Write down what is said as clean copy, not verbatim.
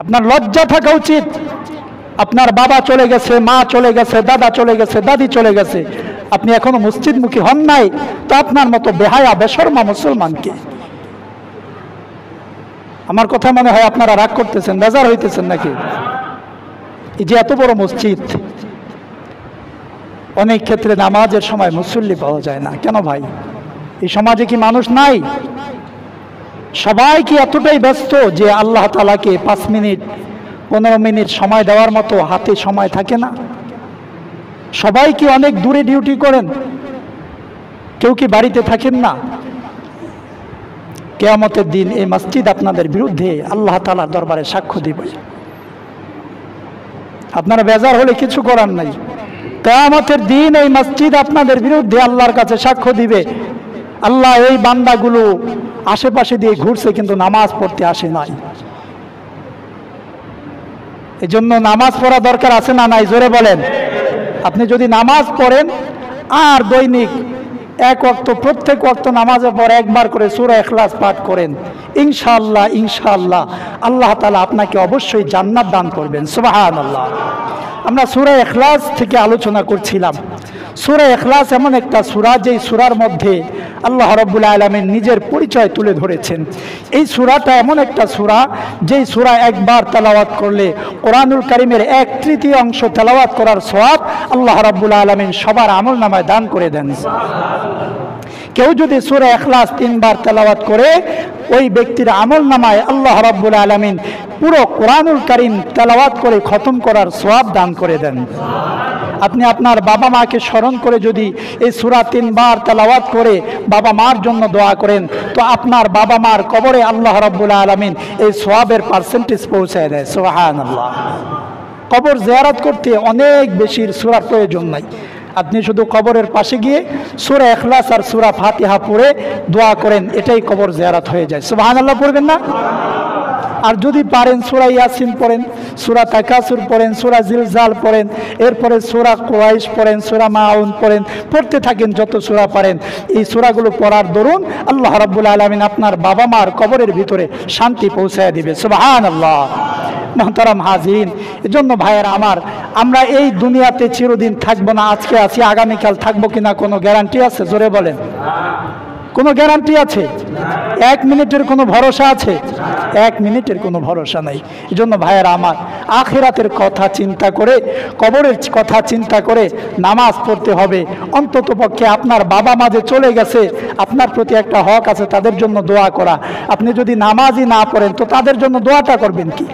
আপনার লজ্জা থাকা উচিত। আপনার বাবা চলে গেছে, মা চলে গেছে, দাদা চলে গেছে, দাদি চলে গেছে, আপনি এখনো মসজিদমুখী হন নাই, তো আপনার মতো বেহায়া বেশরমা মুসলমানকে। আমার কথা মনে হয় আপনারা রাগ করতেছেন, বেজার হইতেছেন নাকি? এই যে এত বড় মসজিদ, অনেক ক্ষেত্রে নামাজের সময় মুসল্লি পাওয়া যায় না কেন ভাই? এই সমাজে কি মানুষ নাই? সবাই কি এতটাই ব্যস্ত যে আল্লাহ তাআলাকে 5 মিনিট 15 মিনিট সময় দেওয়ার মতো হাতে সময় থাকে না? সবাই কি অনেক দূরে ডিউটি করেন? কেউ কি বাড়িতে থাকেন না? কিয়ামতের দিন এই মসজিদ আপনাদের বিরুদ্ধে আল্লাহ তাআলার দরবারে সাক্ষ্য দিবে। আপনারা বেজার হলে কিছু করার নাই। কিয়ামতের দিন এই মসজিদ আপনাদের বিরুদ্ধে আল্লাহর কাছে সাক্ষ্য দিবে, আল্লাহ এই বান্দাগুলো আশেপাশে দিয়ে ঘুরছে কিন্তু নামাজ পড়তে আসে নাই। এজন্য নামাজ পড়া দরকার আছে না নাই? জোরে বলেন। আপনি যদি নামাজ পড়েন আর দৈনিক এক ওয়াক্ত, প্রত্যেক ওয়াক্ত নামাজের পর একবার করে সূরা ইখলাস পাঠ করেন, ইনশাআল্লাহ ইনশাআল্লাহ আল্লাহ তাআলা আপনাকে অবশ্যই জান্নাত দান করবেন। সুবহানাল্লাহ। আমরা সূরা ইখলাস থেকে আলোচনা করছিলাম। সূরা ইখলাস এমন একটা সূরা, যেই সূরার মধ্যে আল্লাহ রাব্বুল আলামিন নিজের পরিচয় তুলে ধরেছেন। এই সূরাটা এমন একটা সূরা, যেই সূরা একবার তেলাওয়াত করলে কোরআনুল কারীমের 1/3 অংশ তেলাওয়াত করার সওয়াব আল্লাহ রাব্বুল আলামিন সবার আমলনামায় দান করে দেন। কেউ যদি সূরা ইখলাস 3 বার তেলাওয়াত করে, ওই ব্যক্তির আমলনামায় আল্লাহ রাব্বুল আলামিন পুরো কোরআনুল কারীম তেলাওয়াত করে খতম করার সওয়াব দান করে দেন। আপনি আপনার বাবা মাকে স্মরণ করে যদি এই সূরা 3 বার তেলাওয়াত করে বাবা মার জন্য দোয়া করেন, তো আপনার বাবা মার কবরে আল্লাহ রাব্বুল আলামিন এই সওয়াবের পার্সেন্টেজ পৌঁছায় দেয়। সুবহানাল্লাহ। কবর জিয়ারত করতে অনেক বেশি সূরার প্রয়োজন নাই। আপনি শুধু কবরের পাশে গিয়ে সূরা ইখলাস আর সূরা ফাতিহা পড়ে দোয়া করেন, এটাই কবর জিয়ারত হয়ে যায়। সুবহানাল্লাহ পড়বেন না? আর যদি পারেন সূরা ইয়াসিন পড়েন, সূরা তাকাসুর পড়েন, সূরা জিলজাল পড়েন, এরপরে সূরা কুরাইশ পড়েন, সূরা মাউন পড়েন, পড়তে থাকেন যত সূরা পারেন। এই সূরাগুলো পড়ার দরুন আল্লাহ রাব্বুল আলামিন আপনার বাবা মার কবরের ভিতরে শান্তি পৌঁছায় দিবে। সুবহানাল্লাহ। মুহতারাম হাজিরিন, এজন্য ভাইয়েরা আমার, আমরা এই দুনিয়াতে চিরদিন থাকবো না। আজকে আছি, আগামীকাল থাকবো কিনা কোনো গ্যারান্টি আছে? জোরে বলেন। কোনো গ্যারান্টি আছে? 1 মিনিটের কোনো ভরসা আছে? 1 মিনিটের কোনো ভরসা নাই। এজন্য ভাইয়েরা আমার, আখিরাতের কথা চিন্তা করে, কবরের কথা চিন্তা করে নামাজ পড়তে হবে। অন্তত পক্ষে আপনার বাবা মা যে চলে গেছে, আপনার প্রতি একটা হক আছে তাদের জন্য দোয়া করা। আপনি যদি নামাজই না পড়েন তো তাদের জন্য দোয়াটা করবেন কি?